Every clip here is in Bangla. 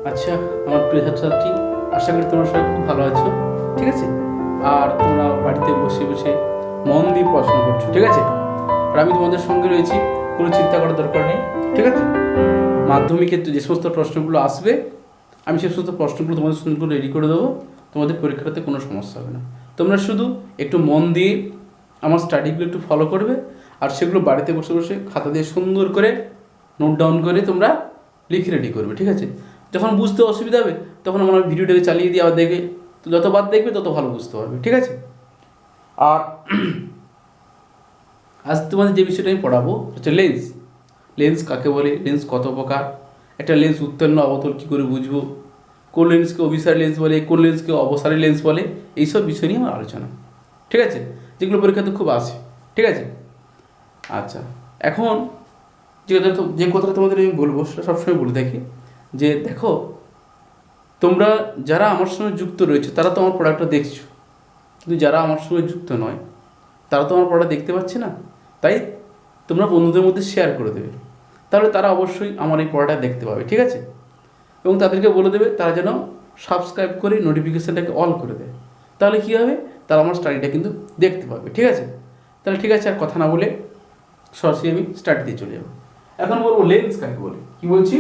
আচ্ছা, আমার প্রিয় ছাত্রছাত্রী, আশা করি তোমরা সবাই খুব ভালো আছো। ঠিক আছে, আর তোমরা বাড়িতে বসে বসে মন দিয়ে পড়াশোনা করছো। ঠিক আছে, আর আমি তোমাদের সঙ্গে রয়েছি, কোনো চিন্তা করার দরকার নেই। ঠিক আছে, মাধ্যমিকের যে সমস্ত প্রশ্নগুলো আসবে আমি সে সমস্ত প্রশ্নগুলো তোমাদের সুন্দর করে রেডি করে দেবো। তোমাদের পরীক্ষাতে কোনো সমস্যা হবে না। তোমরা শুধু একটু মন দিয়ে আমার স্টাডিগুলো একটু ফলো করবে, আর সেগুলো বাড়িতে বসে বসে খাতা দিয়ে সুন্দর করে নোট ডাউন করে তোমরা লিখে রেডি করবে। ঠিক আছে, যখন বুঝতে অসুবিধা হবে তখন আমার ভিডিওটাকে চালিয়ে দিয়ে আবার দেখবে, তো যতবার দেখবে তত ভালো বুঝতে পারবে। ঠিক আছে, আর আজ তোমাদের যে বিষয়টা আমি পড়াবো হচ্ছে লেন্স। লেন্স কাকে বলে, লেন্স কত প্রকার, একটা লেন্স উত্তল না অবতল কী করে বুঝবো, কোন লেন্সকে অভিসারী লেন্স বলে, কোন লেন্সকে অবসারী লেন্স বলে, এইসব বিষয় নিয়ে আমার আলোচনা। ঠিক আছে, যেগুলো পরীক্ষাতে খুব আসে। ঠিক আছে, আচ্ছা, এখন যে কথাটা তোমাদের আমি বলবো সেটা সবসময় বলে থাকি যে দেখো, তোমরা যারা আমার সঙ্গে যুক্ত রয়েছে তারা তো আমার পড়াটা দেখছো, কিন্তু যারা আমার সঙ্গে যুক্ত নয় তারা তো আমার পড়া দেখতে পাচ্ছে না। তাই তোমরা বন্ধুদের মধ্যে শেয়ার করে দেবে, তাহলে তারা অবশ্যই আমার এই পড়াটা দেখতে পাবে। ঠিক আছে, এবং তাদেরকে বলে দেবে তারা যেন সাবস্ক্রাইব করে নোটিফিকেশানটাকে অল করে দেয়, তাহলে কী হবে, তারা আমার স্টাডিটা কিন্তু দেখতে পাবে। ঠিক আছে, তাহলে ঠিক আছে, আর কথা না বলে সরাসরি আমি স্টার্ট দিয়ে চলে যাবো। এখন বলবো লেন্স কাকে বলে। কি বলছি,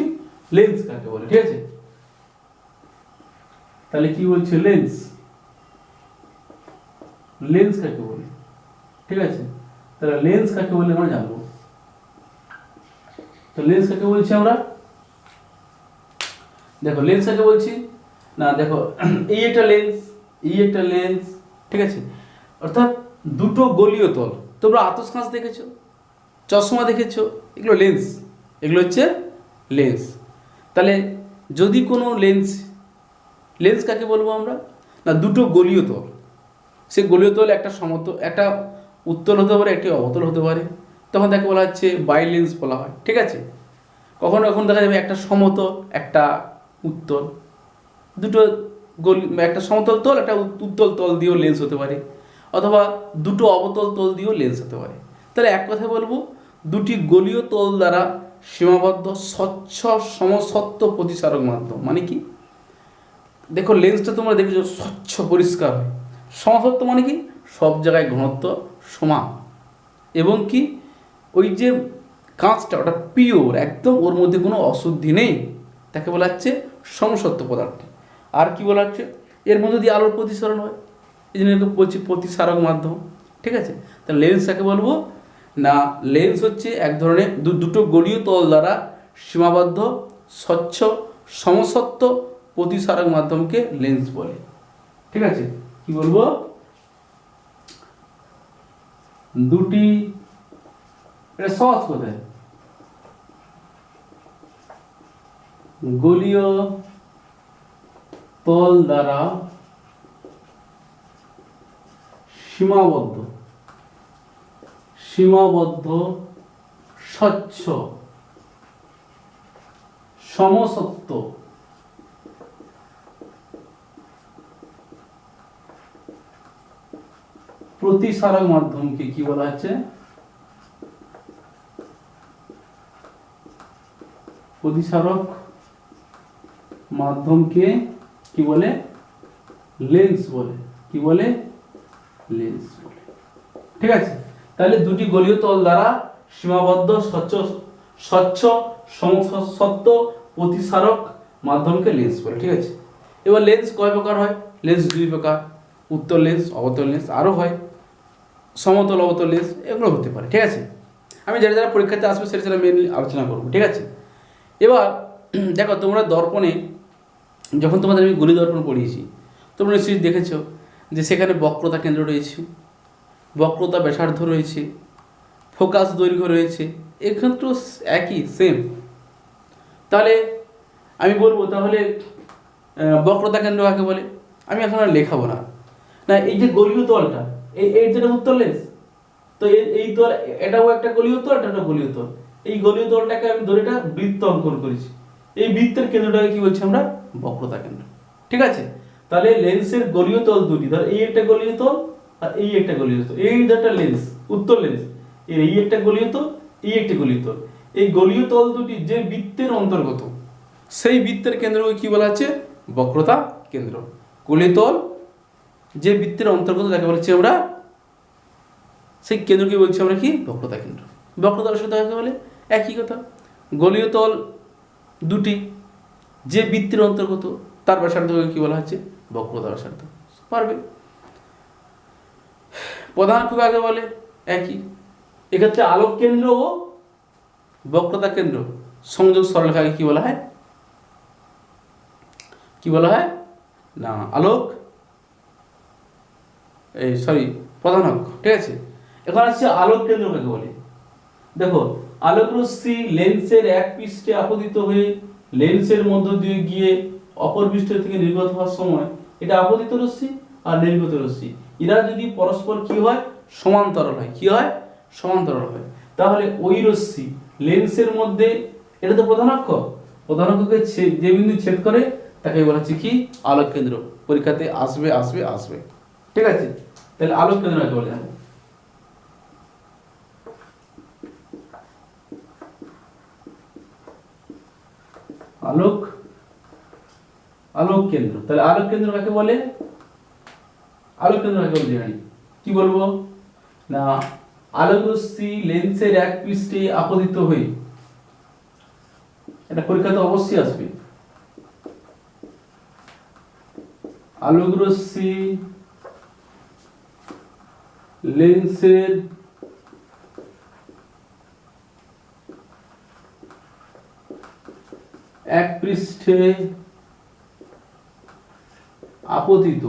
লেন্স কাকে বলে। ঠিক আছে, তাহলে কি বলছে, লেন্স। লেন্স কাকে বলে, ঠিক আছে, তাহলে লেন্স কাকে বলে আমরা জানবো। তো লেন্স কাকে বলছি আমরা, দেখো লেন্স কাকে বলছি না, দেখো এই একটা লেন্স, এই একটা লেন্স। ঠিক আছে, অর্থাৎ দুটো গলীয় তল। তোমরা আতস কাঁচ দেখেছো, চশমা দেখেছো, এগুলো লেন্স, এগুলো হচ্ছে লেন্স। তাহলে যদি কোনো লেন্স, লেন্স কাকে বলবো আমরা না, দুটো গলীয় তল, সে গলীয় তল একটা সমতল, একটা উত্তল হতে পারে, একটি অবতল হতে পারে, তখন তাকে বলা হচ্ছে বাইলেন্স বলা হয়। ঠিক আছে, কখনো কখনো দেখা যাবে একটা সমতল একটা উত্তল, দুটো একটা সমতল তল একটা উত্তল তল দিয়েও লেন্স হতে পারে, অথবা দুটো অবতল তল দিয়েও লেন্স হতে পারে। তাহলে এক কথা বলবো, দুটি গলীয় তল দ্বারা সীমাবদ্ধ স্বচ্ছ সমসত্ব প্রতিসারক মাধ্যম। মানে কি, দেখো লেন্সটা তোমরা দেখেছো স্বচ্ছ পরিষ্কার হয়, সমসত্ব মানে কি, সব জায়গায় ঘনত্ব সমান, এবং কি ওই যে কাঁচটা ওটা পিওর একদম, ওর মধ্যে কোনো অশুদ্ধি নেই, তাকে বলা হচ্ছে সমসত্ব পদার্থ। আর কি বলা হচ্ছে, এর মধ্যে দিয়ে আলোর প্রতিসরণ হয়, এই জন্য বলছি প্রতিসারক মাধ্যম। ঠিক আছে, তাহলে লেন্স কাকে বলবো না, লেন্স হচ্ছে এক ধরনের দুটো গলীয় তল দ্বারা সীমাবদ্ধ স্বচ্ছ সমসত্ব প্রতিসারক মাধ্যমকে লেন্স বলে। ঠিক আছে, কি বলবো, দুটি, এটা সহজ কোথায়, গলীয় তল দ্বারা সীমাবদ্ধ স্বচ্ছ সমসত্ব প্রতিসারক মাধ্যমকে কি বলা হচ্ছে, প্রতিসারক মাধ্যমকে কি বলে, লেন্স বলে। কি বলে, লেন্স বলে। ঠিক আছে, তাহলে দুটি গলীয় তল দ্বারা সীমাবদ্ধ স্বচ্ছ সমসত্ব প্রতিসারক মাধ্যমকে লেন্স বলে। ঠিক আছে, এবার লেন্স কয় প্রকার হয়, লেন্স দুই প্রকার, উত্তল লেন্স অবতল লেন্স, আরও হয় সমতল অবতল লেন্স, এগুলো হতে পারে। ঠিক আছে, আমি যারা যারা পরীক্ষাতে আসবে সেটা সেটা মেনলি আলোচনা করবো। ঠিক আছে, এবার দেখো তোমরা দর্পণে যখন তোমাদের আমি গলি দর্পণ পড়িয়েছি, তোমরা নিশ্চয়ই দেখেছো যে সেখানে বক্রতা কেন্দ্র রয়েছে, বক্রতা ব্যাসার্ধ রয়েছে, ফোকাস দৈর্ঘ্য রয়েছে, এক্ষেত্রেও একই সেম। তাহলে আমি বলবো তাহলে বক্রতা কেন্দ্র কাকে বলে, আমি এখন আর লেখাবো না। না, এই যে গলীয় তলটা, এই যেটা উত্তল লেন্স, তো এই তল এটাও একটা গলীয় তল, এটা একটা গলীয় তল, এই গলীয় তলটাকে আমি ধরে এটা বৃত্ত অঙ্কন করেছি, এই বৃত্তের কেন্দ্রটাকে কি বলছি আমরা, বক্রতা কেন্দ্র। ঠিক আছে, তাহলে লেন্সের গলীয় তল দুটি, ধর এই একটা গলীয় তল আর এই একটা গলীয় তল, এই দুটো লেন্স উত্তল লেন্স, এই একটা গলীয় তল, এই একটা গলীয় তল, এই গলীয় তল দুটি যে বৃত্তের অন্তর্গত, সেই বৃত্তের কেন্দ্রকে কি বলা হচ্ছে? বক্রতা কেন্দ্র। গোলীয়তল যে বৃত্তের অন্তর্গত তাকে বলছি আমরা, সেই কেন্দ্রকে বলছি আমরা কি? বক্রতা কেন্দ্র। বক্রতা ব্যাসার্ধ কাকে বলে? একই কথা। গোলীয়তল দুটি যে বৃত্তের অন্তর্গত তার ব্যাসার্ধকে কি বলা হচ্ছে? বক্রতা ব্যাসার্ধ। পারবে। প্রধান অক্ষ কাকে বলে? একই। এক্ষেত্রে আলোক কেন্দ্র ও বক্রতা কেন্দ্র সংযোগ সরলরেখাকে কি বলা হয়? কি বলা হয়? না, আলোক প্রধান অক্ষ। ঠিক আছে, এখন আসছে আলোক কেন্দ্র কাকে বলে। দেখো, আলোক রশ্মি লেন্সের এক পৃষ্ঠে আপতিত হয়ে লেন্সের মধ্য দিয়ে গিয়ে অপর পৃষ্ঠ থেকে নির্গত হওয়ার সময়, এটা আপতিত রশ্মি আর নির্গত রশ্মি, এরা যদি পরস্পর কি হয়? সমান্তরাল হয়। কি হয়? সমান্তরাল হয়। তাহলে ওই রশ্মি লেন্সের মধ্যে, এটা তো প্রধান অক্ষ, প্রধান অক্ষকে যে বিন্দু ছেদ করে তাকে বলা হচ্ছে কি? আলোক কেন্দ্র। পরীক্ষাতে আসবে আসবে আসবে। ঠিক আছে, তাহলে আলোক কেন্দ্র কাকে বলে? আলোক আলোক কেন্দ্র। তাহলে আলোক কেন্দ্র কাকে বলে? আলোক কেন্দ্র কাকে বলে জানি, কি বলবো না, আলোক রশ্মি লেন্সের এক পৃষ্ঠে আপতিত হয়ে, এটা পরীক্ষাতে অবশ্যই আসবে। আলোক রশ্মি লেন্সের এক পৃষ্ঠে আপতিত,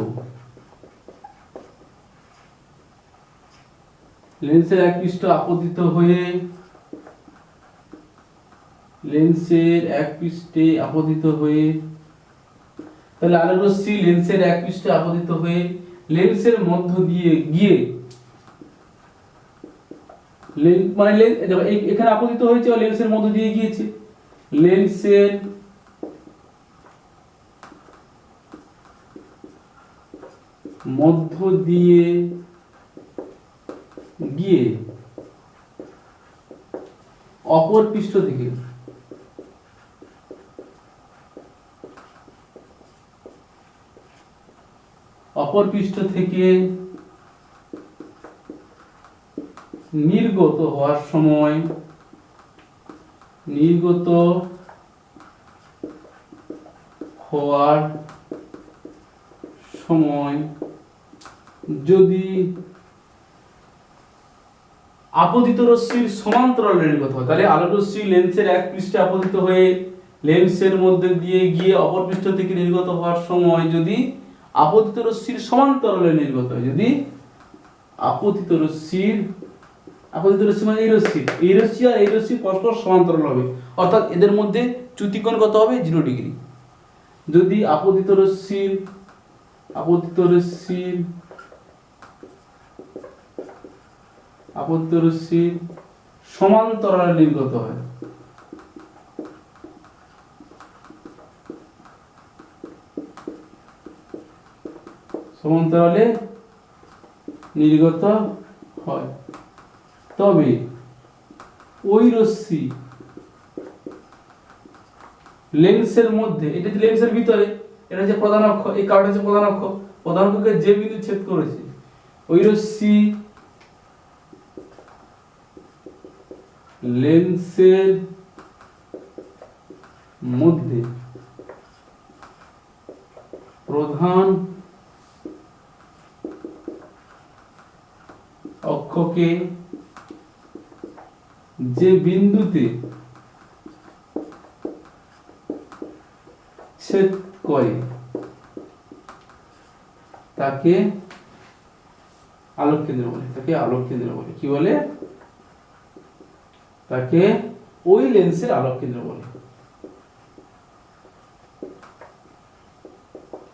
লেন্সের এক পৃষ্ঠ আপতিত হয়ে, লেন্সের এক পৃষ্ঠে আপতিত হয়ে, তাহলে আলোক রশ্মি লেন্সের এক পৃষ্ঠে আপতিত হয়ে লেন্সের মধ্য দিয়ে গিয়ে, মানে এখানে আপতিত হয়েছে লেন্সের মধ্য দিয়ে গিয়েছে, লেন্সের মধ্য দিয়ে গিয়ে অপর পৃষ্ঠ থেকে নির্গত হওয়ার সময়, যদি আপতিত রশ্মির সমান্তরালে নির্গত হয়, তাহলে আলোক রশ্মি লেন্সের এক পৃষ্ঠে আপতিত হয়ে লেন্সের মধ্যে দিয়ে গিয়ে অপর পৃষ্ঠ থেকে নির্গত হওয়ার সময় যদি আপতিত রশ্মির সমান্তরালে নির্গত হয়, যদি আপতিত রশ্মি মানে এই রশ্মি আর এই রশ্মি পরস্পর সমান্তরাল হবে, অর্থাৎ এদের মধ্যে চ্যুতিকোণ কত হবে? 0 ডিগ্রি। যদি আপতিত রশ্মির সমান্তরালে নির্গত হয়, তবে ওই রশ্মি লেন্সের মধ্যে, এটা যে লেন্সের ভিতরে, এটা হচ্ছে প্রধান অক্ষ, এই কার্ড হচ্ছে প্রধান অক্ষ, প্রধান অক্ষকে যে বিন্দু ছেদ করেছে ওই রশ্মি লেন্সের মধ্যে প্রধান অক্ষকে যে বিন্দুতে ছেদ করে তাকে আলোক কেন্দ্র বলে। কি বলে? তাকে ওই লেন্সের আলোক কেন্দ্র বলে।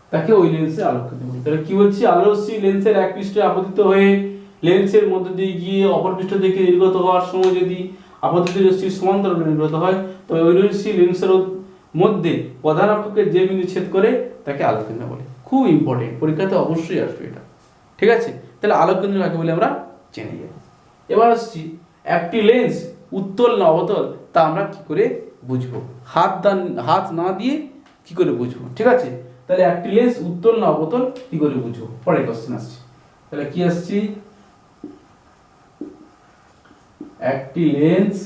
তাহলে কি বলছি? আলোক রশ্মি লেন্সের এক পৃষ্ঠে আপতিত হয়ে লেন্সের মধ্য দিয়ে গিয়ে অপর পৃষ্ঠ থেকে নির্গত হওয়ার সময় যদি আপতিত রশ্মি সমান্তরালে নির্গত হয়, তবে ওই রশ্মি লেন্সের মধ্যে প্রধান অক্ষকে যে বিন্দু ছেদ করে তাকে আলোক কেন্দ্র বলে। খুব ইম্পর্টেন্ট, পরীক্ষাতে অবশ্যই আসবে এটা। ঠিক আছে, তাহলে আলোক কেন্দ্র কাকে বলে আমরা জেনে যাই। এবার আসছি একটি লেন্স উত্তল না অবতল তা আমরা কি করে বুঝবো, হাত না দিয়ে কি করে বুঝবো, ঠিক আছে? তাহলে একটি লেন্স উত্তল না অবতল কি করে বুঝবো? পরের কোশ্চেন আসছে, তাহলে কি আসছে? একটি লেন্স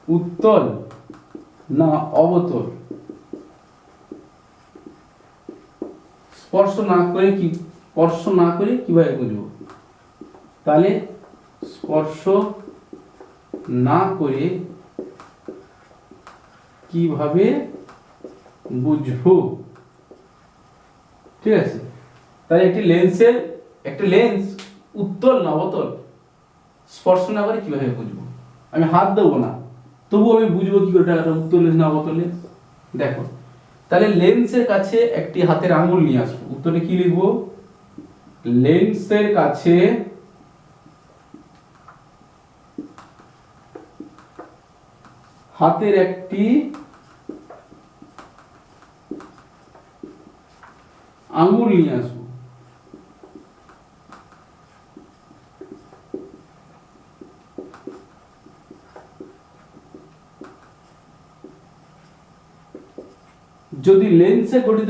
উত্তল না অবতল স্পর্শ না করে কিভাবে বুঝবো? তাহলে স্পর্শ না করে কিভাবে বুঝবো, ঠিক আছে? তাহলে একটি লেন্স উত্তল না অবতল স্পর্শ না করে কিভাবে বুঝবো? আমি হাত দেবো না, তবু আমি বুঝবো কি করে এটা উত্তল লেন্স না অবতল লেন্স? দেখো, তাহলে লেন্সের কাছে একটি হাতের আঙুল নিয়ে আসবো, উত্তরে কি লিখবো? লেন্সের কাছে হাতের একটি আঙুল নিয়ে আসবো, যদি লেন্সে গঠিত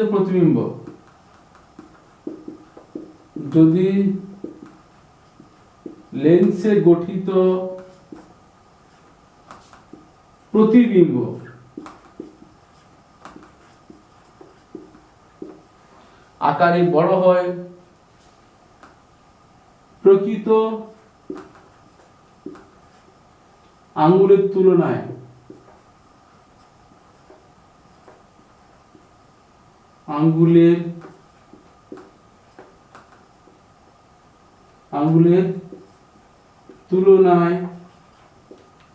প্রতিবিম্ব আকারে বড় হয় প্রকৃত আঙ্গুলের তুলনায়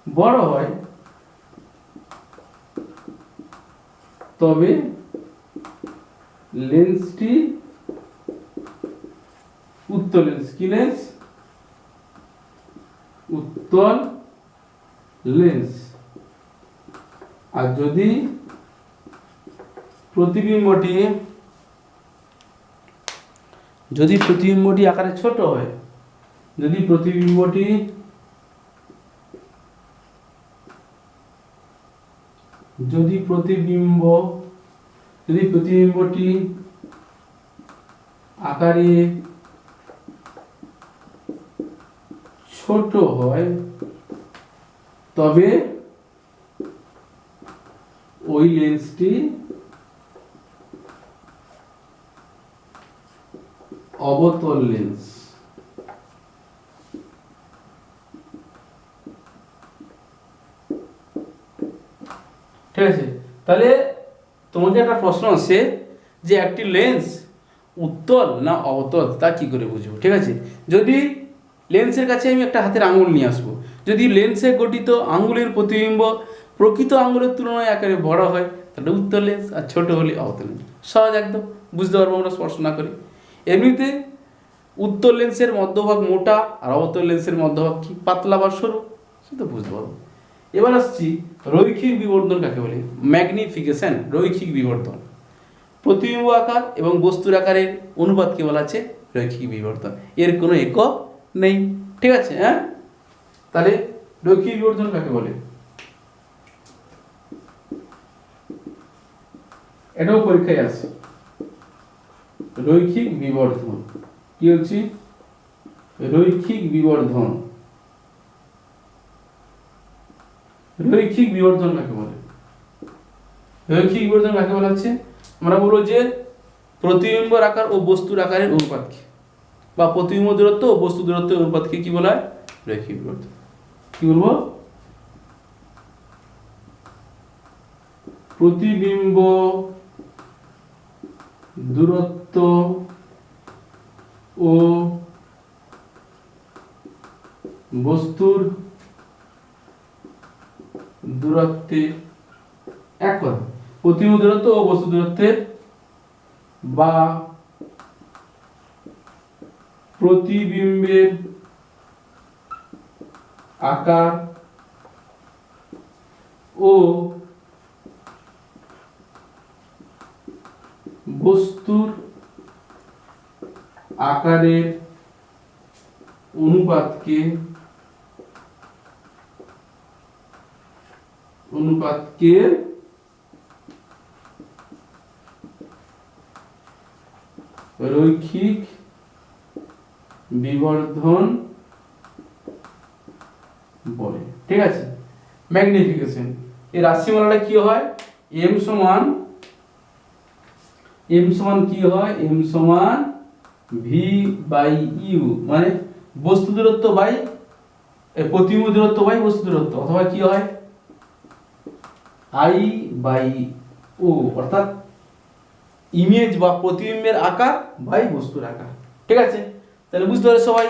বড় হয়, তবে লেন্সটি উত্তল লেন্স। কি লেন্স? উত্তল লেন্স। আর যদি প্রতিবিম্বটি আকারে ছোট হয়, যদি প্রতিবিম্বটি আকারে ছোট হয়, তবে ওই লেন্সটি অবতল লেন্স। ঠিক আছে? তাহলে তোমাকে একটা প্রশ্ন আছে যে একটি লেন্স উত্তল না অবতল তা কি করে বুঝবো? ঠিক আছে, যদি লেন্সের কাছে আমি একটা হাতের আঙুল নিয়ে আসবো, যদি লেন্সে গঠিত আঙ্গুলের প্রতিবিম্ব প্রকৃত আঙ্গুলের তুলনায় আকারে বড় হয় তাহলে উত্তল লেন্স, আর ছোট হলে অবতল লেন্স। সহজ একদম, বুঝতে পারবো আমরা স্পর্শ না করে। এমনিতে উত্তল লেন্সের মধ্যভাগ মোটা আর অবতল লেন্সের মধ্যভাগ কি পাতলা বা সরু, সেটা বুঝতে পারবো। এবার আসছি রৈখিক বিবর্ধন কাকে বলে? ম্যাগনিফিকেশন, রৈখিক বিবর্ধন। প্রতিবিম্ব আকার এবং বস্তুর আকারের অনুপাতকে বলা আছে রৈখিক বিবর্ধন। এর কোনো একক নেই, ঠিক আছে? হ্যাঁ, তাহলে রৈখিক বিবর্ধন কাকে বলে? এটাও পরীক্ষায় আছে। রৈখিক বিবর্ধন কি হচ্ছে? রৈখিক বিবর্ধন। রৈখিক বিবর্ধন কাকে বলে? রৈখিক বিবর্ধন কাকে বলা হচ্ছে? আমরা বলবো যে প্রতিবিম্বর আকার ও বস্তুর আকারের অনুপাতকে, বা প্রতিবিম্ব দূরত্ব ও বস্তু দূরত্বের অনুপাতকে কি বলা হয়? রৈখিক বিবর্ধন। কি বলবো? প্রতিবিম্ব দূরত্ব ও বস্তুর দূরত্বের এক কথা, প্রতিবিম্ব দূরত্ব ও বস্তু দূরত্বের বা প্রতিবিম্বের আকার ও বস্তুর আকারের অনুপাতকে অনুপাতকে রৈখিক বিবর্ধন বলে। ঠিক আছে, ম্যাগনিফিকেশন এই রাশিমালাটা কি হয়, m সমান কি হয়, m সমান v বাই u, মানে বস্তু দূরত্ব বাই প্রতিবিম্ব দূরত্ব বাই বস্তু দূরত্ব, অথবা কি হয় i বাই o, অর্থাৎ ইমেজ বা প্রতিবিম্বের আকার বাই বস্তুর আকার। ঠিক আছে, তাহলে বুঝতে পারো সবাই।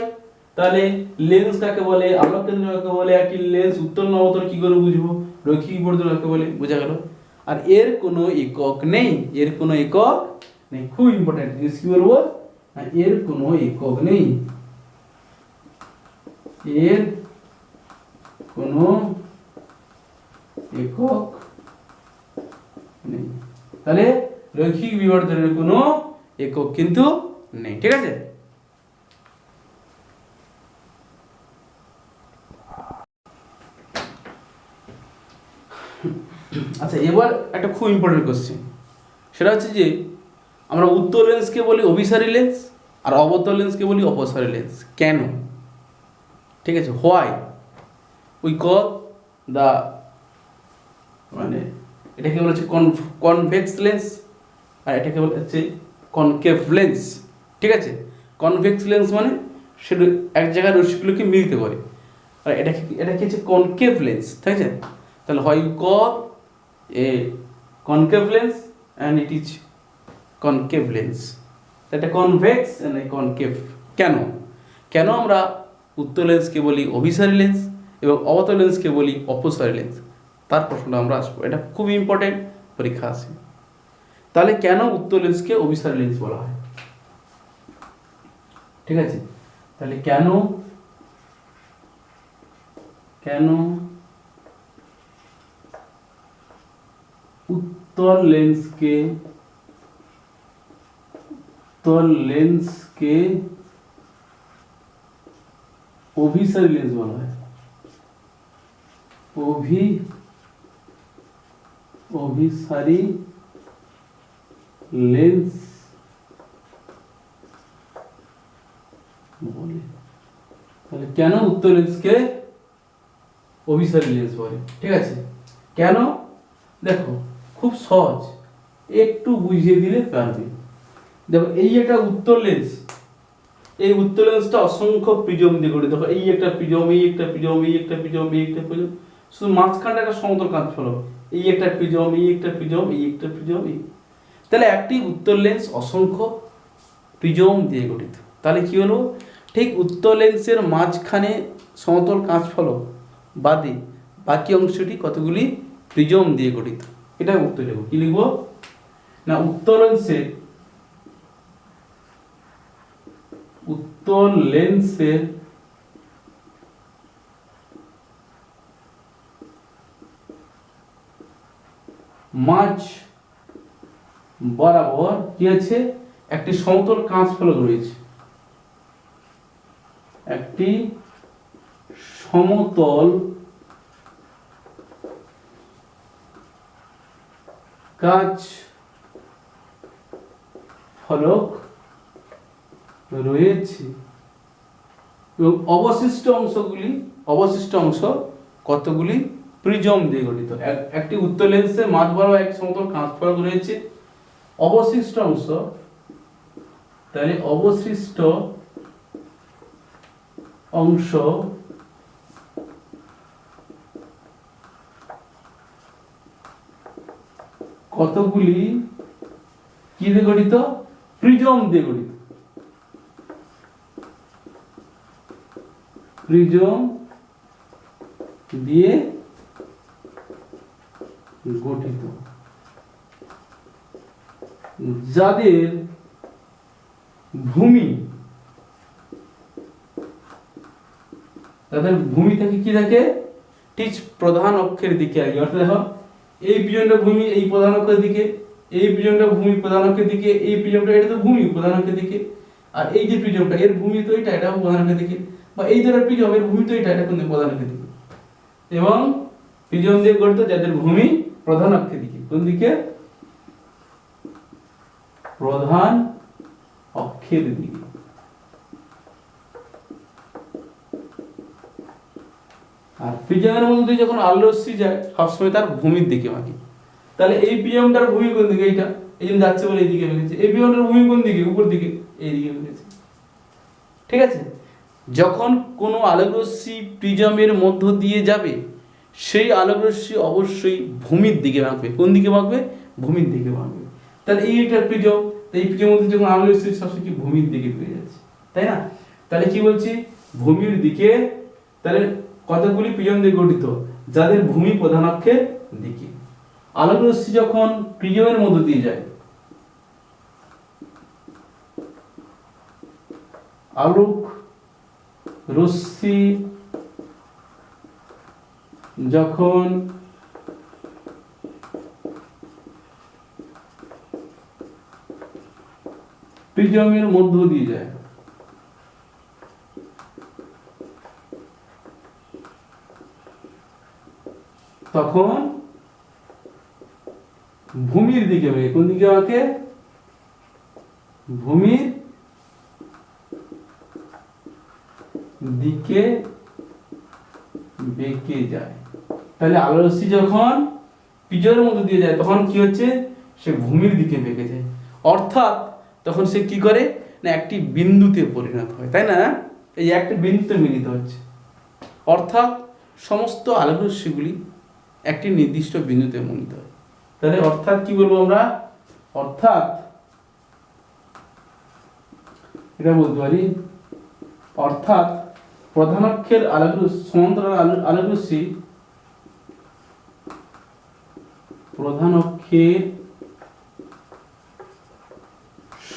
তাহলে লেন্স কাকে বলে, আলোক কেন্দ্র কাকে বলে, একটি লেন্স উত্তল না অবতল কি করে বুঝবো, রৈখিক বিবর্ধন কাকে বলে, বোঝা গেল। আর এর কোনো একক নেই, এর কোনো একক নেই, খুব ইম্পর্টেন্ট জিনিস কি বলবো, এর কোনো একক নেই, এর কোনো একক নেই। তাহলে রৈখিক বিবর্ধনের কোনো একক কিন্তু নেই। ঠিক আছে, আচ্ছা এবার একটা খুব ইম্পর্টেন্ট কোশ্চেন, সেটা হচ্ছে যে আমরা উত্তল লেন্সকে বলি অভিসারী লেন্স আর অবতল লেন্সকে বলি অপসারী লেন্স, কেন? ঠিক আছে, হোয়াই উই কল দা, মানে এটাকে বলা হচ্ছে কনভেক্স লেন্স আর এটাকে বলা হচ্ছে কনকেভ লেন্স। ঠিক আছে, কনভেক্স লেন্স মানে সেটা এক জায়গায় রশ্মিগুলোকে মিলতে পারে, আর এটাকে হচ্ছে কনকেভ লেন্স। ঠিক আছে, তাহলে হয় you call a concave lens and it is concave lens, এটা কনভেক্স অ্যান্ড কনকেভ। কেন কেন আমরা উত্তল লেন্সকে বলি অভিসারী লেন্স এবং অবতল লেন্সকে বলি অপসারী লেন্স, তার প্রশ্নটা আমরা আসবো, এটা খুব ইম্পর্টেন্ট, পরীক্ষা আসে। তাহলে কেন উত্তল লেন্সকে অভিসারী লেন্স বলা হয়? ঠিক আছে, তাহলে কেন উত্তল লেন্সকে অভিসারী লেন্স বলা হয়, অভিসারী লেন্স বলে। তাহলে কেন উত্তল লেন্সকে অভিসারী লেন্স বলে? ঠিক আছে, কেন? দেখো খুব সহজ, একটু বুঝিয়ে দিলে পারবে। দেখো এই একটা উত্তল লেন্স, এই উত্তল লেন্সটা অসংখ্য প্রিজম দিয়ে গঠিত। দেখো এই একটা প্রিজম, এই একটা প্রিজম, এই একটা প্রিজম, এই একটা প্রিজম, শুধু মাঝখানটা একটা সমতল কাঁচ ফলক, এই একটা প্রিজম, এই একটা প্রিজম, এই একটা প্রিজম। তাহলে একটি উত্তল লেন্স অসংখ্য প্রিজম দিয়ে গঠিত। তাহলে কি হলো, ঠিক উত্তল লেন্সের মাঝখানে সমতল কাঁচ ফলক বাদে বাকি অংশটি কতগুলি প্রিজম দিয়ে গঠিত। এটা উত্তর লিখব, কি লিখবো না, উত্তল লেন্সের মাঝ বরাবর কি আছে, একটি সমতল কাঁচ ফলক রয়েছে, একটি সমতল কাঁচ ফলক রয়েছে এবং অবশিষ্ট অংশ কতগুলি প্রিজম দিয়ে গঠিত। একটি উত্তল লেন্সের মাঝ বরাবর একটি সমতল কাঁচ ফলক রয়েছে, অবশিষ্ট অংশ, তাহলে অবশিষ্ট অংশ কতগুলি কি দিয়ে গঠিত, প্রিজম দিয়ে গঠিত, প্রিজম দিয়ে গঠিত, যাদের ভূমি থেকে কি থাকে, ঠিক প্রধান অক্ষের দিকে আগে। অর্থাৎ দেখো এই প্রিজমটা ভূমি এই প্রধান অক্ষের দিকে, এই প্রিজমটা ভূমি প্রধান অক্ষের দিকে, এই প্রিজমটা এটা তো ভূমি প্রধান অক্ষের দিকে, আর এই যে প্রিজমটা এর ভূমি তো এটা, এটা প্রধান অক্ষের দিকে, বা এই ধরনের প্রিজম এর ভূমি তো এটা, এটা কোন প্রধান অক্ষের দিকে। এবং প্রিজম দিয়ে গঠিত যাদের ভূমি প্রধান অক্ষের দিকে, কোন দিকে? প্রধান অক্ষের দিকে। আর প্রিজমের মধ্যে যখন আলো রশ্মি যায় সবসময় তার ভূমির দিকে বাঁকে। তাহলে এই প্রিজমটার ভূমি কোন দিকে? এইটা এই জন্য যাচ্ছে বলে এইদিকে বেঁকেছে। এই প্রিজমটার ভূমি কোন দিকে? উপর দিকে, এইদিকে বেঁকেছে। ঠিক আছে, যখন কোনো আলোক রশ্মি প্রিজমের মধ্য দিয়ে যাবে সেই আলোক রশ্মি অবশ্যই ভূমির দিকে বাঁকবে। কোন দিকে বাঁকবে? ভূমির দিকে বাঁকবে। তাহলে এইটা প্রিজম, এই প্রিজমের মধ্যে যখন আলোক রশ্মি সবসময় কি ভূমির দিকে পেয়ে যাচ্ছে, তাই না? তাহলে কি বলছি? ভূমির দিকে। তাহলে কতগুলি প্রিজম দিয়ে গঠিত যাদের ভূমি প্রধান অক্ষের দিকে। আলোক রশ্মি যখন প্রিজমের মধ্য দিয়ে যায়, আলোক রশ্মি যখন প্রিজমের মধ্য দিয়ে যায় তখন ভূমির দিকে বাঁকে। কোন দিকে বাঁকে? ভূমির দিকে বেঁকে যায়। তাহলে আলো রশ্মি যখন প্রিজমের মধ্যে দিয়ে যায় তখন কি হচ্ছে? সে ভূমির দিকে বেঁকে যায়। অর্থাৎ তখন সে কি করে না একটি বিন্দুতে পরিণত হয়, তাই না? এই একটা বিন্দুতে মিলিত হচ্ছে। অর্থাৎ সমস্ত আলোক রশ্মিগুলি একটি নির্দিষ্ট বিন্দুতে মিলিত হয়। তাহলে অর্থাৎ কি বলবো আমরা? অর্থাৎ এটা বলতে পারি, অর্থাৎ প্রধান অক্ষের আলোক রশ্মি সমান্তরাল আলোক রশ্মি প্রধান অক্ষের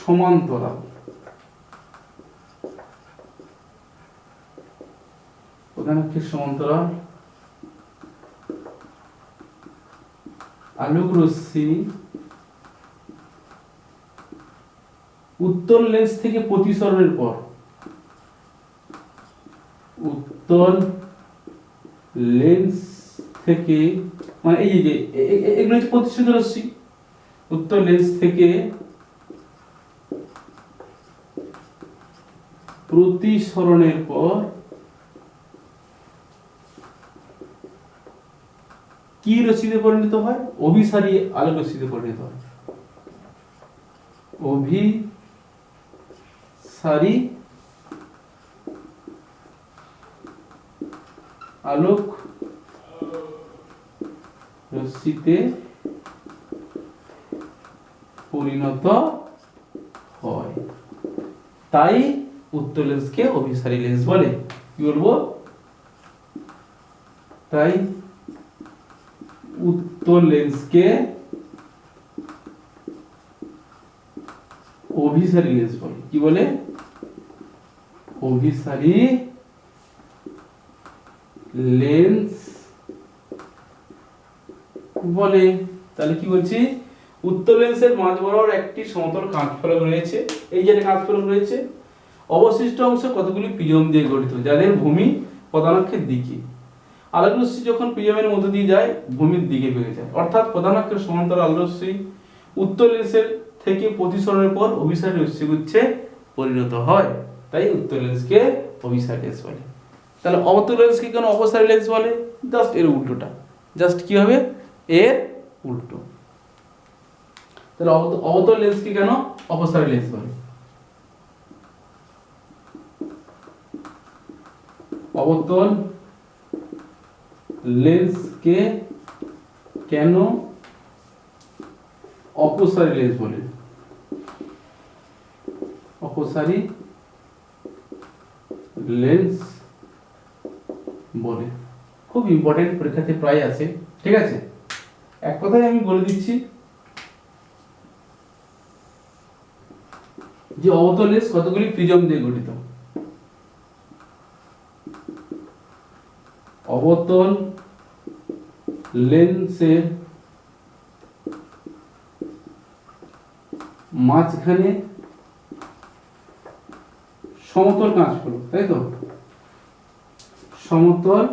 সমান্তরাল প্রধান অক্ষের সমান্তরাল আলোক রশ্মি উত্তল লেন্স থেকে প্রতিসরণের পর, উত্তল লেন্স থেকে মানে এই যে এগুলো হচ্ছে প্রতিসরিত রশ্মি, উত্তল লেন্স থেকে প্রতিসরণের পর কি রশ্মিতে পরিণত হয়? অভিসারী আলোক রশ্মিতে পরিণত হয়। অভিসারী আলোক রশ্মিতে পরিণত হয়। তাই উত্তল লেন্সকে অভিসারী লেন্স বলে। কি বলবো? তাই উত্তল লেন্সকে অভিসারী লেন্স বলে। কি বলে? অভিসারী লেন্স বলে। তাহলে কি বলছি? উত্তল লেন্সের মাঝ বরাবর একটি সমতল কাঁচ ফলক রয়েছে। এই যে কাঁচ ফলক রয়েছে, অবশিষ্ট অংশ কতগুলি প্রিজম দিয়ে গঠিত যাদের ভূমি প্রধান অক্ষের দিকে। আলোক রশ্মি যখন প্রিজমের মধ্য দিয়ে যায় ভূমির দিকে বেঁকে যায়। অর্থাৎ প্রধান অক্ষের সমান্তরাল আলোক রশ্মি উত্তল লেন্সের থেকে প্রতিসরণের পর অভিসারী রশ্মিগুচ্ছে পরিণত হয়। তাই উত্তল লেন্সকে অভিসারী লেন্স বলে। তাহলে অবতল লেন্সকে কেন অপসারী লেন্স বলে? জাস্ট এর উল্টোটা। জাস্ট কি হবে? এর উল্টো। তাহলে অবতল লেন্সকে কেন অপসারী লেন্স বলে? অবতল লেন্সকে কেন অপসারী লেন্স বলে? অপসারী লেন্স বলে। খুব ইম্পর্টেন্ট, পরীক্ষাতে প্রায় আছে। ঠিক আছে, এক কথায় আমি বলে দিচ্ছি যে অবতল লেন্স কতগুলি প্রিজম দিয়ে গঠিত। অবতল লেন্সের মাঝখানে সমতল কাঁচ ফলক, তাই তো? সমতল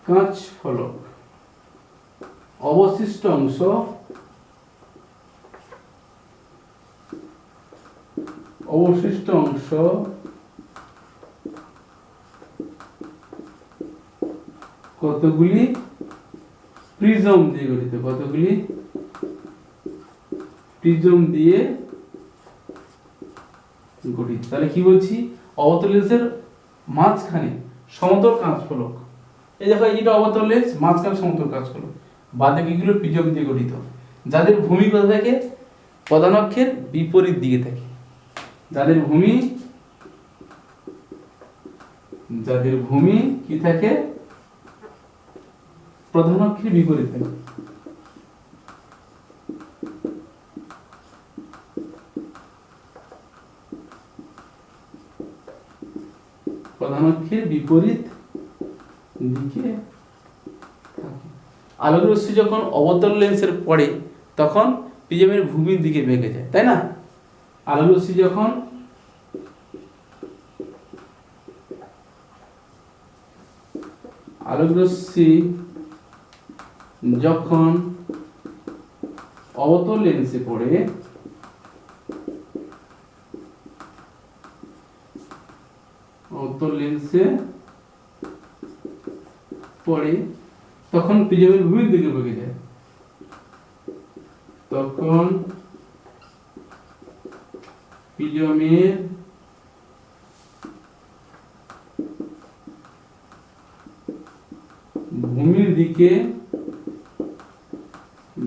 কাঁচ ফলক অবশিষ্ট অংশ কতগুলি প্রিজম দিয়ে গঠিত, কতগুলি প্রিজম দিয়ে গঠিত। তাহলে কি বলছি, অবতল লেন্সের মাঝখানে সমতল কাঁচ ফলক, এই দেখো এটা অবতল লেন্স, মাঝখানে সমতল কাঁচ ফলক, বাদবাকিগুলো প্রিজম দিয়ে গঠিত, যাদের ভূমি কোথা থাকে, প্রধান অক্ষের বিপরীত দিকে থাকে, যাদের ভূমি কি থাকে, প্রধান অক্ষের বিপরীত থাকে। প্রধান অক্ষের বিপরীত দিকে থাকে। আলোক রশ্মি যখন অবতল লেন্সের পড়ে তখন প্রিজমের ভূমির দিকে বেঁকে যায়, তাই না? আলোক রশ্মি যখন অবতল লেন্সে পড়ে তখন প্রিজমের ভূমির দিকে বেঁকে যায়, তখন প্রিজমের ভূমির দিকে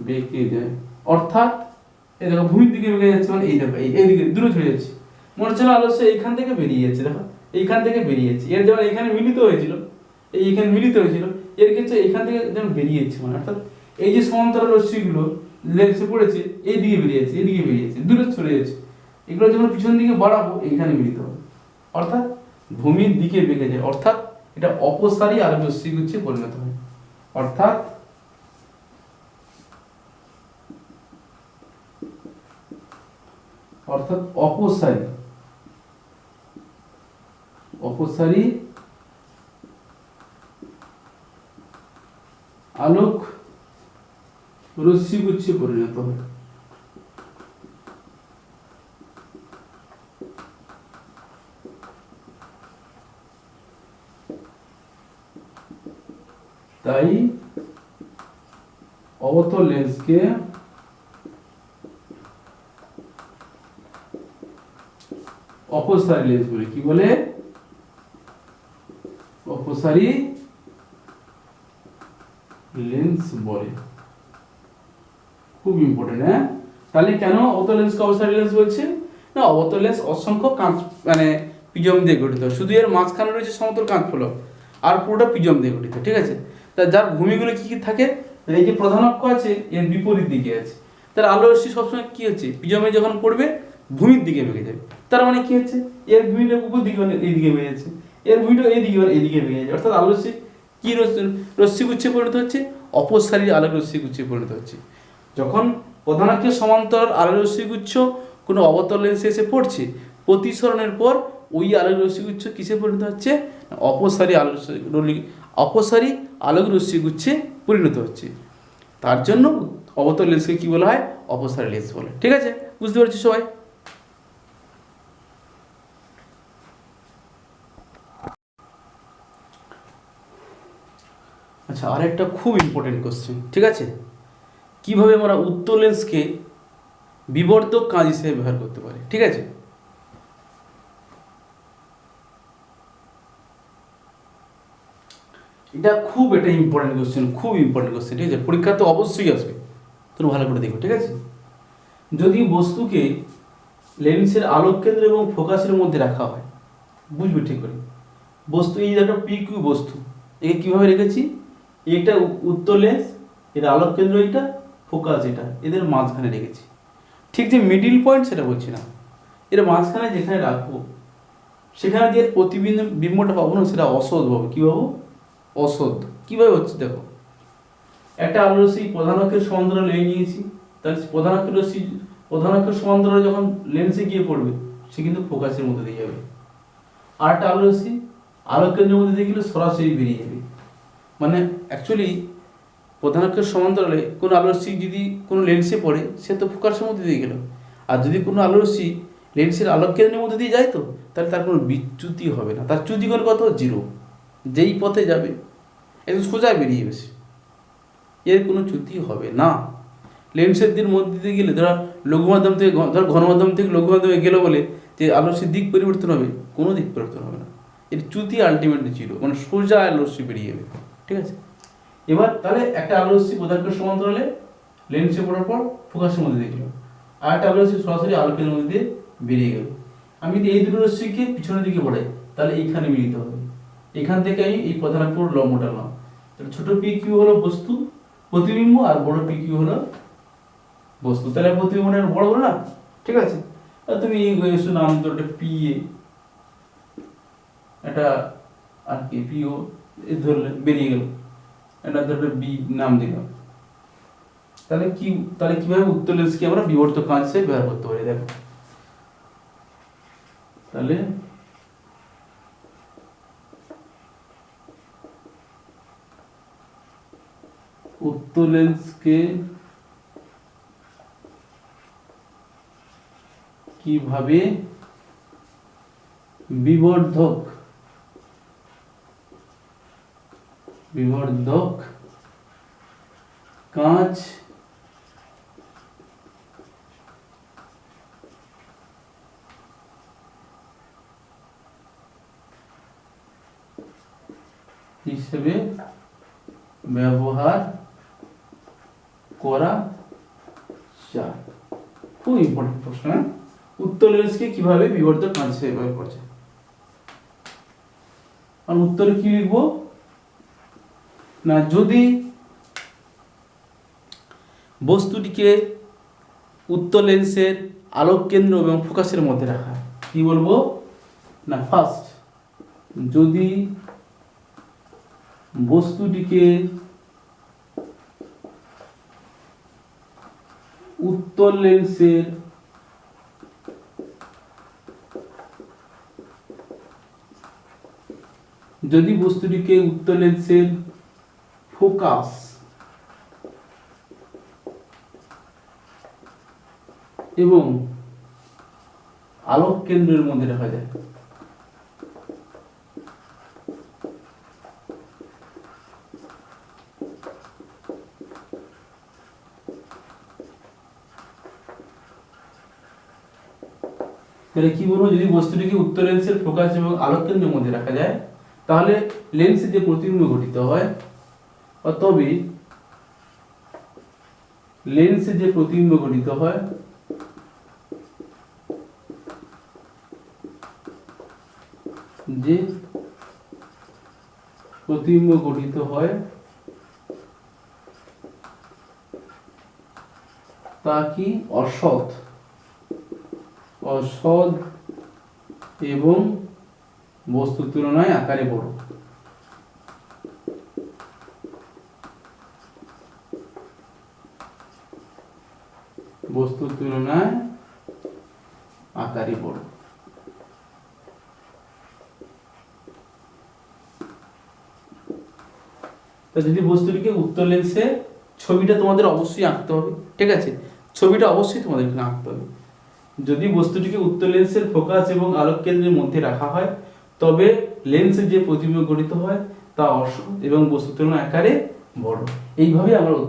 বেঁকে যায়। অর্থাৎ এই দেখো ভূমির দিকে বেঁকে যাচ্ছে, মানে এই দেখো এইদিকে দূরে চলে যাচ্ছে, মনে হচ্ছে আলোচ্য এইখান থেকে বেরিয়ে যাচ্ছে, দেখো এইখান থেকে বেরিয়ে যাচ্ছে, এর যেমন এখানে মিলিত হয়েছিল, এইখানে মিলিত হয়েছিল, এর ক্ষেত্রে এখান থেকে যেমন বেরিয়ে যাচ্ছে, মানে অর্থাৎ এই যে সমান্তরাল রশ্মিগুলো লেন্সে পড়েছে এইদিকে বেরিয়ে যাচ্ছে, এদিকে বেরিয়ে যাচ্ছে, দূরে চলে যাচ্ছে, এগুলো যখন পিছন দিকে বাড়াবো এইখানে মিলিত হবে, অর্থাৎ ভূমির দিকে বেঁকে যায়, অর্থাৎ এটা অপসারী আলোক রশ্মি গুচ্ছে পরিণত হয়, অর্থাৎ অপসারী আলোক রশ্মি গুচ্ছে পরিণত হয়। তাই অবতল লেন্সকে অপসারী লেন্স বলে, কি বলে, অপসারী লেন্স বলে। খুব ইম্পর্টেন্ট, হ্যাঁ? তাহলে কেন অবতল লেন্সকে অপসারী লেন্স বলছে না, অবতল লেন্স অসংখ্য কাঁচ মানে প্রিজম দিয়ে গঠিত, শুধু এর মাঝখানে রয়েছে সমতল কাঁচ ফলক, আর পুরোটা প্রিজম দিয়ে গঠিত, ঠিক আছে? তা যার ভূমিগুলো কি কি থাকে, এই যে প্রধান অক্ষ আছে এর বিপরীত দিকে আছে, তার আলো রশ্মি সবসময় কি হচ্ছে, প্রিজমে যখন পড়বে ভূমির দিকে বেঁকে যাবে, তার মানে কি হচ্ছে, এর ভূমিটা উপর দিকে মানে এইদিকে বেঁকে যাচ্ছে, এর ভূমিটা এইদিকে মানে এইদিকে বেঁকে যাচ্ছে, অর্থাৎ আলো রশ্মি কি রশ্মি গুচ্ছে পরিণত হচ্ছে, অপসারী আলোক রশ্মি গুচ্ছে পরিণত হচ্ছে। যখন প্রধান অক্ষের সমান্তরাল আলোক রশ্মি গুচ্ছ কোনো অবতল লেন্সে এসে পড়ছে, প্রতিসরণের পর ওই আলোক রশ্মি গুচ্ছ কিসে পরিণত হচ্ছে, অপসারী আলোক রশ্মি গুচ্ছে পরিণত হচ্ছে। তার জন্য অবতল লেন্সকে কি বলা হয়, অপসারী লেন্স বলে, ঠিক আছে? বুঝতে পারছি সবাই? আচ্ছা, আরেকটা খুব ইম্পর্টেন্ট কোশ্চেন, ঠিক আছে, কিভাবে আমরা উত্তল লেন্সকে বিবর্ধক কাঁচ হিসেবে ব্যবহার করতে পারি, ঠিক আছে? এটা একটা ইম্পর্টেন্ট কোশ্চেন, খুব ইম্পর্টেন্ট কোশ্চেন, ঠিক আছে? পরীক্ষা তো অবশ্যই আসবে, তুমি ভালো করে দেখো, ঠিক আছে? যদি বস্তুকে লেন্সের আলোক কেন্দ্র এবং ফোকাসের মধ্যে রাখা হয়, বুঝবে ঠিক করে, বস্তু এই একটা পিকিউ বস্তু, একে কিভাবে রেখেছি, এটা উত্তল লেন্স, এর আলোক কেন্দ্র এটা, ফোকাস এটা, এদের মাঝখানে রেখেছি, ঠিক যে মিডিল পয়েন্ট সেটা বলছি না, এর মাঝখানে যেখানে রাখবো সেখানে যে বিম্বটা পাবো না, সেটা অসৎ পাবো। কী পাবো? অসৎ। কীভাবে হচ্ছে দেখো, একটা আলো রশ্মি প্রধান অক্ষের সমান্তরাল এই নিয়েছি, তাহলে প্রধান অক্ষের সমান্তরাল যখন লেন্সে গিয়ে পড়বে সে কিন্তু ফোকাসের মধ্যে দিয়ে যাবে, আর একটা আলো রশ্মি আলোক কেন্দ্রের মধ্যে দিয়ে গেলে সরাসরি বেরিয়ে যাবে। মানে অ্যাকচুয়ালি প্রধান অক্ষের সমান্তরালে কোনো আলোরশ্মি যদি কোনো লেন্সে পড়ে সে তো ফোকাসের মধ্যে দিয়ে গেল, আর যদি কোনো আলোরশ্মি লেন্সের আলোক কেন্দ্রের মধ্যে দিয়ে যায় তো তাহলে তার কোনো বিচ্যুতি হবে না, তার চ্যুতিকোণ কত, 0। যেই পথে যাবে একদম সোজা বেরিয়ে গেছে, এর কোনো চ্যুতি হবে না। লেন্সের দিক মধ্যে দিয়ে গেলে ধরো লঘু মাধ্যম থেকে ধরো ঘন মাধ্যম থেকে লঘু মাধ্যমে গেল বলে যে আলোরশ্মির দিক পরিবর্তন হবে, কোনো দিক পরিবর্তন হবে না, এর চ্যুতি আলটিমেটলি 0, মানে সোজা আলোরশ্মি বেরিয়ে যাবে। ঠিক আছে, এবার তাহলে একটা আলোরশ্মি প্রধানকের সমান্তরালে লেন্সে পড়ার পর ফোকাসের মধ্যে দিয়ে গেল, আর একটা আলোরশ্মি সরাসরি আলোকের মধ্যে দিয়ে বেরিয়ে গেল। আমি যদি এই দুটো রশ্মিকে পিছনের দিকে পড়াই তাহলে এইখানে মিলিত হবে, এখান থেকে আমি এই প্রধান অক্ষর লম্বটা নাম, তাহলে ছোট পি কিউ হলো বস্তু প্রতিবিম্ব আর বড় পি কিউ হলো বস্তু, তাহলে প্রতিবিম্বটা বড় বড় না। ঠিক আছে, তুমি এই নাম তো একটা পি এ, এটা আর কি পি ও ধরলে বেরিয়ে গেল, এটা ধরলে বি নাম দিলাম। তাহলে কিভাবে উত্তর লেন্সকে আমরা বিবর্ধক কাঁচ হিসেবে ব্যবহার করতে পারি, দেখো তাহলে উত্তর লেন্সকে কিভাবে বিবর্ধক কাঁচ হিসেবে ব্যবহার করা যায়, খুব ইম্পর্টেন্ট প্রশ্ন। উত্তর লেন্সকে কিভাবে বিবর্ধক কাঁচ হিসেবে ব্যবহার করছে, আর উত্তরে কি লিখবো না, যদি বস্তুটিকে উত্তর লেন্সের আলোক কেন্দ্র এবং ফোকাসের মধ্যে রাখা হয়, কি বলবো না, ফার্স্ট যদি বস্তুটিকে উত্তর লেন্সের ফোকাস এবং আলোক কেন্দ্রের মধ্যে রাখা যায়, তাহলে কি বলবো, যদি বস্তুটিকে উত্তর লেন্সের ফোকাস এবং আলোক কেন্দ্রের মধ্যে রাখা যায় তাহলে লেন্সে যে প্রতিবিম্ব গঠিত হয়, তবে লেন্সে যে প্রতিবিম্ব গঠিত হয় তা কি অসৎ এবং বস্তুর তুলনায় আকারে বড়। বস্তুর তুলনায় আকারে বড়। তো যদি বস্তুটিকে উত্তর লেন্সে, ছবিটা তোমাদের অবশ্যই আঁকতে হবে, ঠিক আছে, ছবিটা অবশ্যই তোমাদের এখানে আঁকতে হবে। যদি বস্তুটিকে উত্তর লেন্সের ফোকাস এবং আলোক কেন্দ্রের মধ্যে রাখা হয় তবে লেন্সের যে প্রতিবিম্ব গঠিত হয় তা অসৎ এবং বস্তুর তুলনায় আকারে বড়। এইভাবে আমরা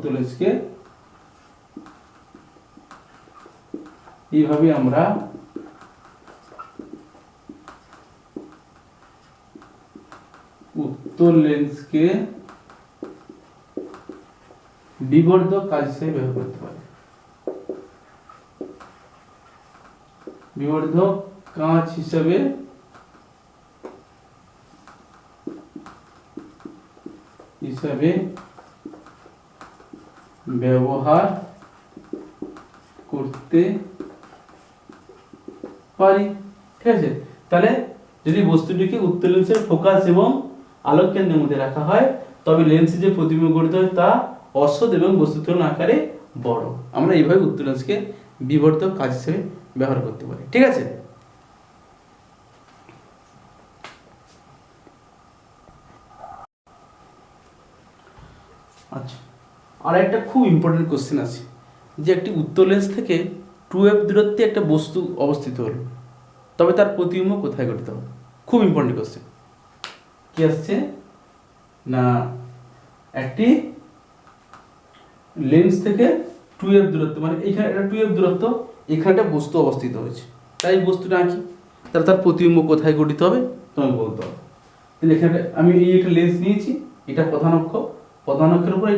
উত্তর লেন্সকে বিবর্ধক কাজ হিসেবে ব্যবহার করতে পারি। বিবর্ধক কাঁচ হিসেবে ব্যবহার করতে পারি, ঠিক আছে। তাহলে যদি বস্তুটিকে উত্তর লেন্সের ফোকাস এবং আলোক কেন্দ্রের মধ্যে রাখা হয় তবে লেন্সে যে প্রতিবিম্ব গঠিত হয় তা অসৎ এবং বস্তুর তুলনায় আকারে বড়। আমরা এইভাবে উত্তর লেন্সকে বিবর্ধক কাজ হিসেবে ব্যবহার করতে পারি, ঠিক আছে। আচ্ছা, আর একটা খুব ইম্পর্টেন্ট কোশ্চেন আছে, যে একটি উত্তর লেন্স থেকে 2f দূরত্বে একটা বস্তু অবস্থিত হলো, তবে তার প্রতিবিম্ব কোথায় গঠিত হবে? খুব ইম্পর্টেন্ট কোশ্চেন। কি আসছে না, একটি লেন্স থেকে 2f দূরত্ব, মানে এখানে একটা 2f দূরত্ব, এখানে একটা বস্তু অবস্থিত হয়েছে, তাই বস্তুটা আঁকি, তাহলে তার প্রতিবিম্ব কোথায় গঠিত হবে তোমাকে বলতে হবে। তাহলে এখানে আমি এই একটা লেন্স নিয়েছি, এটা প্রধান অক্ষ, প্রধান অক্ষের উপরে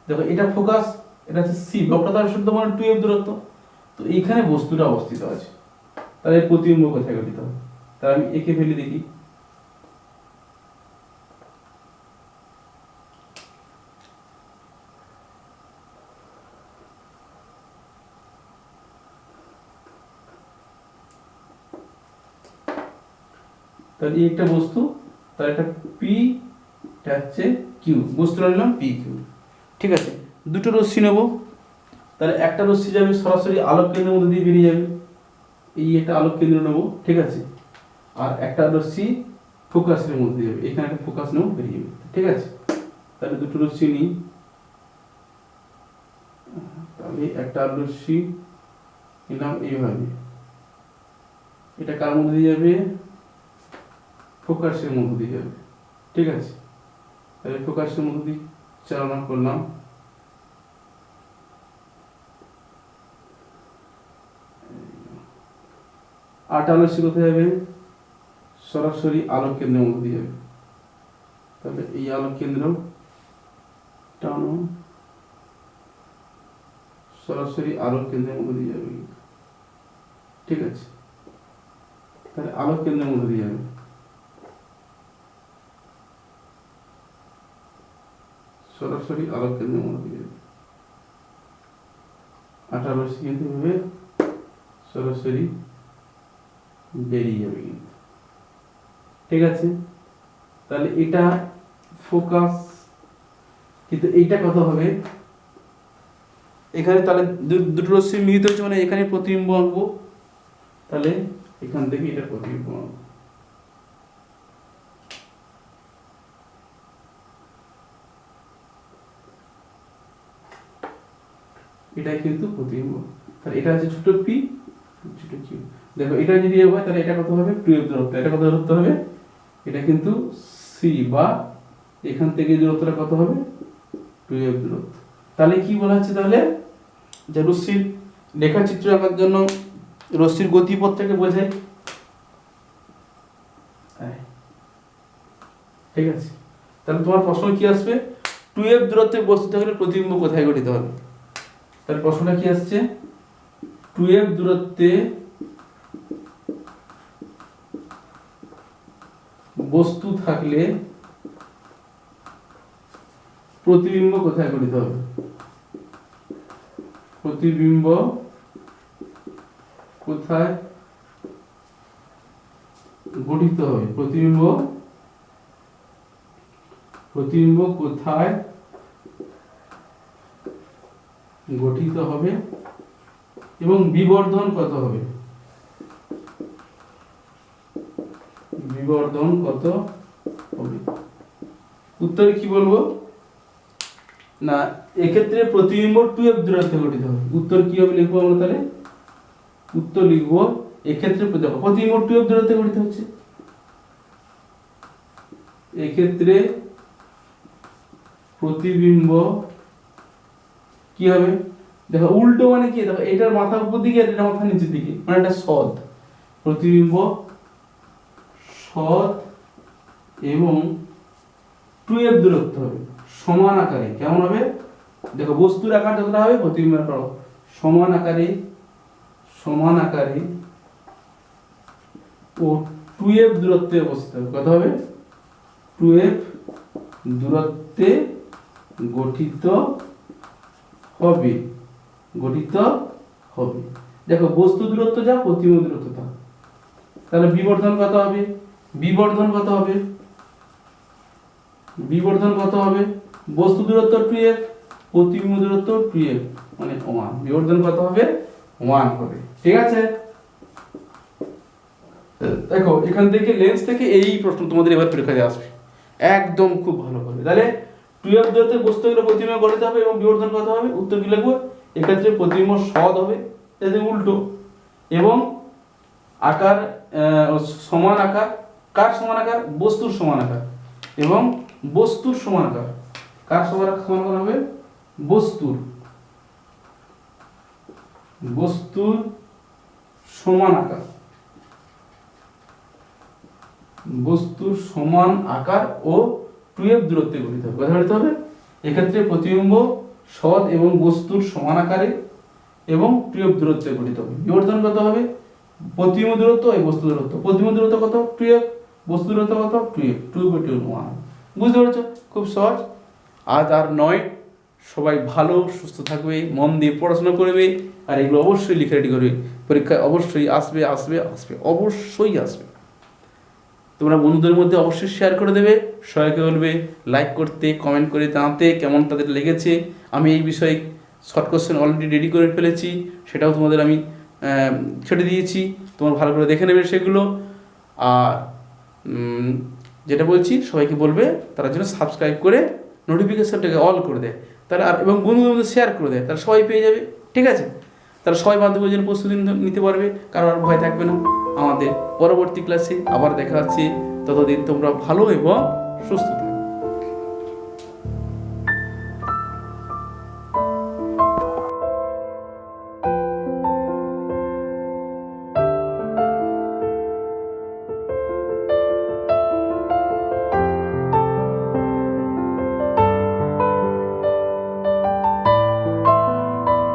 দেখো এটা ফোকাস, এটা হচ্ছে সি, বক্রতা শুদ্ধ মানে 2f দূরত্ব, তো এইখানে বস্তুটা অবস্থিত আছে, তাহলে এর প্রতিবিম্ব কোথায় গঠিত হবে? তাহলে আমি একে ফেলে দেখি, তাহলে এই একটা বস্তু, তার একটা পি, এটা হচ্ছে কিউ, বস্তুটা নিলাম পি কিউ। ঠিক আছে, দুটো রশ্মি নেব, তাহলে একটা রশ্মি যাবে সরাসরি আলোক কেন্দ্রের মধ্যে দিয়ে বেরিয়ে যাবে, এই একটা আলোক কেন্দ্র নেব, ঠিক আছে, আর একটা রশ্মি ফোকাসের মধ্যে যাবে, এখানে একটা ফোকাস নেব, বেরিয়ে যাবে, ঠিক আছে। তাহলে দুটো রশ্মি নিই, তাহলে একটা রশ্মি নিলাম এইভাবে, এটা কার মধ্যে দিয়ে যাবে? ফোকাসের মধ্যে দিয়ে যাবে, ঠিক আছে। তাহলে ফোকাসের মধ্যে দিয়ে চালনা করলাম, আট আলোক কোথায় যাবে? সরাসরি আলোক কেন্দ্রের মধ্যে দিয়ে যাবে, তাহলে এই আলোক কেন্দ্র টানো, সরাসরি আলোক কেন্দ্রের মধ্যে দিয়ে যাবে, ঠিক আছে। তাহলে আলোক কেন্দ্রের মধ্যে দিয়ে যাবে, সরাসরি আলোক কেন্দ্রের মধ্যে দিয়ে যাবে, 18 কিন্তু ভাবে সরাসরি বেরিয়ে যাবে কিন্তু, ঠিক আছে। তাহলে এটা ফোকাস, কিন্তু এইটা কত হবে? এখানে তাহলে দুটো রশ্মি মিলিত হচ্ছে, মানে এখানে প্রতিবিম্ব আঁকবো, তাহলে এখান থেকে এটা প্রতিবিম্ব আঁকবো, এটাই কিন্তু প্রতিবিম্ব। তাহলে এটা হচ্ছে ছোট পি, ছোট কিউ। দেখো এটা যদি হয় তাহলে এটা কত হবে? 2f দূরত্ব। এটা কত দূরত্ব হবে? এটা কিন্তু সি, বা এখান থেকে দূরত্বটা কত হবে? 2f দূরত্ব। তাহলে কি বলা হচ্ছে? তাহলে যে রশ্মির রেখাচিত্র আঁকার জন্য রশ্মির গতিপথটাকে বোঝায়, ঠিক আছে। তাহলে তোমার প্রশ্ন কি আসবে? 2f দূরত্বে বস্তু থাকলে প্রতিবিম্ব কোথায় গঠিত হবে? তাহলে প্রশ্নটা কি আসছে? 2f দূরত্বে বস্তু থাকলে প্রতিবিম্ব কোথায় গঠিত হবে? প্রতিবিম্ব কোথায় গঠিত হবে? প্রতিবিম্ব কোথায় গঠিত হবে এবং বিবর্ধন কত হবে? বিবর্ধন কত হবে? উত্তরে কি বলবো না, এক্ষেত্রে প্রতিবিম্ব 2f দূরত্বে গঠিত হবে। উত্তর কি হবে লিখবো আমরা? তাহলে উত্তর লিখবো এক্ষেত্রে দেখো প্রতিবিম্ব 2f দূরত্বে গঠিত হচ্ছে, এক্ষেত্রে প্রতিবিম্ব কি হবে? দেখো উল্টো মানে কি? দেখো এটার মাথা উপর দিকে আর এটার মাথা নিচের দিকে, মানে এটা সৎ প্রতিবিম্ব, সৎ এবং 2f দূরত্ব হবে সমান আকারে। কেমন হবে? দেখো বস্তুর আকার যতটা হবে প্রতিবিম্বের আকার সমান আকারে, সমান আকারে ও 2f দূরত্বে অবস্থিত হবে। কত হবে? 2f দূরত্বে গঠিত হবে, গঠিত হবে। দেখো বস্তু দূরত্ব যা, প্রতিবিম্ব দূরত্ব তা। তাহলে বিবর্ধন কত হবে? বিবর্ধন কত হবে? বিবর্ধন কত হবে? বস্তু দূরত্ব 2f, প্রতিবিম্ব দূরত্ব 2f, মানে 1। বিবর্ধন কত হবে? 1 হবে, ঠিক আছে। দেখো এখান থেকে লেন্স থেকে এই প্রশ্ন তোমাদের এবার পরীক্ষায় আসবে একদম খুব ভালো করে। তাহলে টুয়েলভ দূরত্বের বস্তুগুলো প্রতিবিম্ব গঠিত হবে এবং বিবর্ধন কত হবে, উত্তর কি লিখবো, এক্ষেত্রে প্রতিবিম্ব সৎ হবে, এতে উল্টো, এবং আকার সমান আকার, কার সমান আকার, বস্তুর সমান আকার, এবং বস্তুর সমান আকার, কার সমান আকার হবে, বস্তুর সমান আকার, বস্তুর সমান আকার ও টুয়েলভ দূরত্বে গঠিত হবে। কথা বলতে হবে, এক্ষেত্রে প্রতিবিম্ব সৎ এবং বস্তুর সমান আকারে এবং টুয়েলভ দূরত্বে গঠিত হবে। বিবর্ধন কত হবে, প্রতিবিম্ব দূরত্ব এবং বস্তু দূরত্ব, প্রতিবিম্ব দূরত্ব কত, টুয়েলভ, বস্তু দূরত্ব কত, টুয়েলভ, 2/1। বুঝতে পেরেছো, খুব সহজ। আজ আর নয়, সবাই ভালো সুস্থ থাকবে, মন দিয়ে পড়াশোনা করবে, আর এগুলো অবশ্যই লিখে রেডি করবে, পরীক্ষায় অবশ্যই আসবে, অবশ্যই আসবে। তোমরা বন্ধুদের মধ্যে অবশ্যই শেয়ার করে দেবে, সবাইকে বলবে লাইক করতে, কমেন্ট করে জানাতে কেমন তাদের লেগেছে। আমি এই বিষয়ে শর্ট কোশ্চেন অলরেডি রেডি করে ফেলেছি, সেটাও তোমাদের আমি ছেড়ে দিয়েছি, তোমরা ভালো করে দেখে নেবে সেগুলো। আর যেটা বলছি, সবাইকে বলবে তারা যেন সাবস্ক্রাইব করে নোটিফিকেশনটাকে অল করে দেয়, তারা আর এবং বন্ধুদের মধ্যে শেয়ার করে দেয়, তারা সবাই পেয়ে যাবে, ঠিক আছে? তারা সবাই মাধ্যমের জন্য প্রস্তুতি নিতে পারবে, কারো আর ভয় থাকবে না। আমাদের পরবর্তী ক্লাসে আবার দেখা হচ্ছে, ততদিন তোমরা ভালো এবং সুস্থ থাকবে।